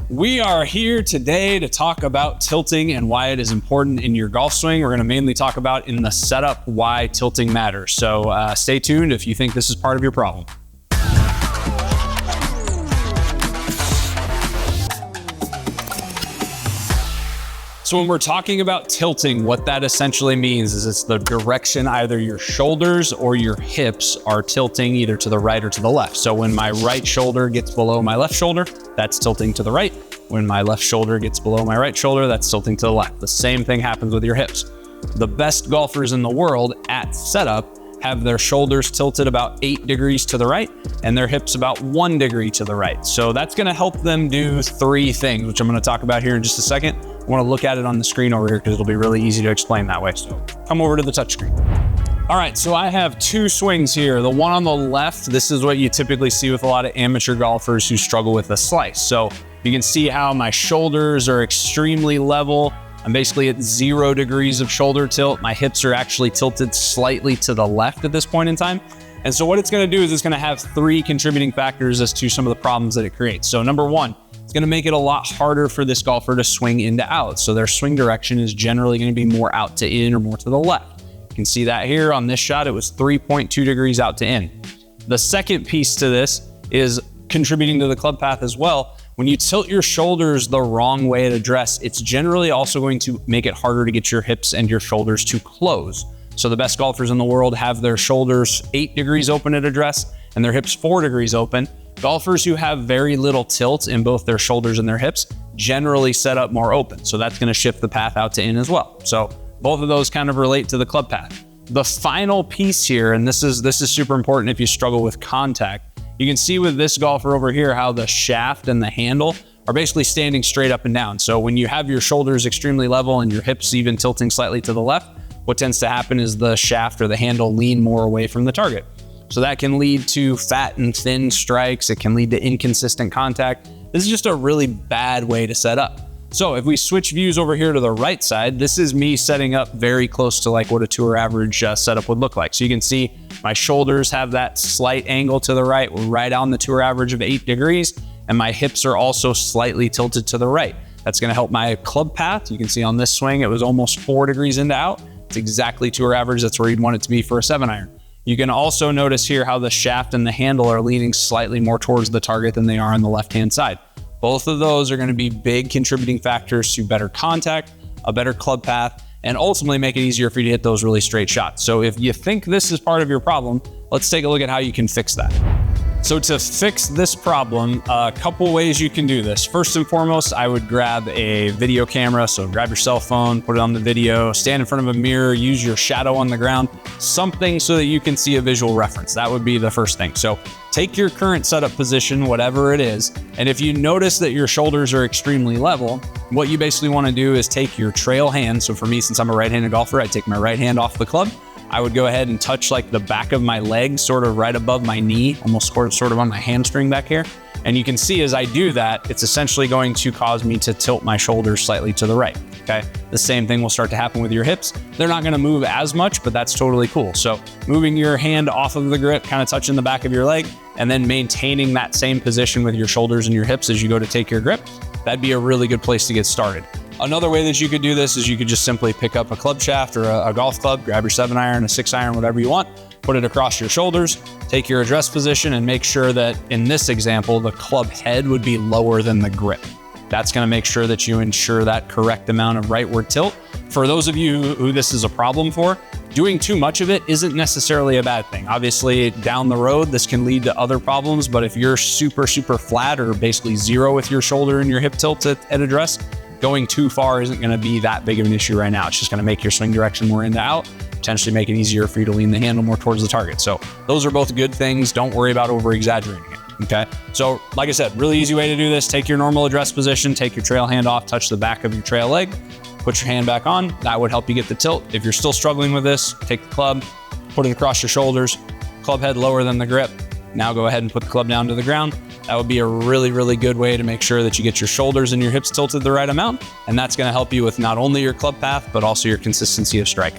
We are here today to talk about tilting and why it is important in your golf swing. We're going to mainly talk about in the setup why tilting matters. So stay tuned if you think this is part of your problem. So when we're talking about tilting, what that essentially means is it's the direction either your shoulders or your hips are tilting either to the right or to the left. So when my right shoulder gets below my left shoulder, that's tilting to the right. When my left shoulder gets below my right shoulder, that's tilting to the left. The same thing happens with your hips. The best golfers in the world at setup have their shoulders tilted about 8 degrees to the right and their hips about 1 degree to the right. So that's gonna help them do 3 things, which I'm gonna talk about here in just a second. I wanna look at it on the screen over here because it'll be really easy to explain that way. So come over to the touchscreen. All right, so I have 2 swings here. The one on the left, this is what you typically see with a lot of amateur golfers who struggle with a slice. So you can see how my shoulders are extremely level. I'm basically at 0 degrees of shoulder tilt. My hips are actually tilted slightly to the left at this point in time. And so what it's gonna do is it's gonna have 3 contributing factors as to some of the problems that it creates. So number 1, it's gonna make it a lot harder for this golfer to swing into out. So their swing direction is generally gonna be more out to in or more to the left. You can see that here on this shot, it was 3.2 degrees out to in. The second piece to this is contributing to the club path as well. When you tilt your shoulders the wrong way at address, it's generally also going to make it harder to get your hips and your shoulders to close. So the best golfers in the world have their shoulders 8 degrees open at address and their hips 4 degrees open. Golfers who have very little tilt in both their shoulders and their hips generally set up more open. So that's gonna shift the path out to in as well. So both of those kind of relate to the club path. The final piece here, and this is super important if you struggle with contact, you can see with this golfer over here how the shaft and the handle are basically standing straight up and down. So when you have your shoulders extremely level and your hips even tilting slightly to the left, what tends to happen is the shaft or the handle lean more away from the target. So that can lead to fat and thin strikes. It can lead to inconsistent contact. This is just a really bad way to set up. So if we switch views over here to the right side, this is me setting up very close to like what a tour average setup would look like. So you can see my shoulders have that slight angle to the right. We're right on the tour average of 8 degrees, and my hips are also slightly tilted to the right. That's gonna help my club path. You can see on this swing, it was almost 4 degrees into out. It's exactly tour average. That's where you'd want it to be for a 7-iron. You can also notice here how the shaft and the handle are leaning slightly more towards the target than they are on the left-hand side. Both of those are going to be big contributing factors to better contact, a better club path, and ultimately make it easier for you to hit those really straight shots. So if you think this is part of your problem, let's take a look at how you can fix that. So to fix this problem, a couple ways you can do this. First and foremost, I would grab a video camera. So grab your cell phone, put it on the video, stand in front of a mirror, use your shadow on the ground, something so that you can see a visual reference. That would be the first thing. So take your current setup position, whatever it is, and if you notice that your shoulders are extremely level, what you basically want to do is take your trail hand. So for me, since I'm a right-handed golfer, I take my right hand off the club. I would go ahead and touch like the back of my leg, sort of right above my knee, almost sort of on my hamstring back here. And you can see as I do that, it's essentially going to cause me to tilt my shoulders slightly to the right, okay? The same thing will start to happen with your hips. They're not gonna move as much, but that's totally cool. So moving your hand off of the grip, kind of touching the back of your leg, and then maintaining that same position with your shoulders and your hips as you go to take your grip, that'd be a really good place to get started. Another way that you could do this is you could just simply pick up a club shaft or a golf club, grab your 7-iron, a 6-iron, whatever you want, put it across your shoulders, take your address position, and make sure that in this example, the club head would be lower than the grip. That's gonna make sure that you ensure that correct amount of rightward tilt. For those of you who this is a problem for, doing too much of it isn't necessarily a bad thing. Obviously, down the road, this can lead to other problems, but if you're super flat or basically 0 with your shoulder and your hip tilt at address, going too far isn't gonna be that big of an issue right now. It's just gonna make your swing direction more into out, potentially make it easier for you to lean the handle more towards the target. So those are both good things. Don't worry about over-exaggerating it, okay? So like I said, really easy way to do this. Take your normal address position, take your trail hand off, touch the back of your trail leg, put your hand back on. That would help you get the tilt. If you're still struggling with this, take the club, put it across your shoulders, club head lower than the grip. Now go ahead and put the club down to the ground. That would be a really good way to make sure that you get your shoulders and your hips tilted the right amount. And that's gonna help you with not only your club path, but also your consistency of strike.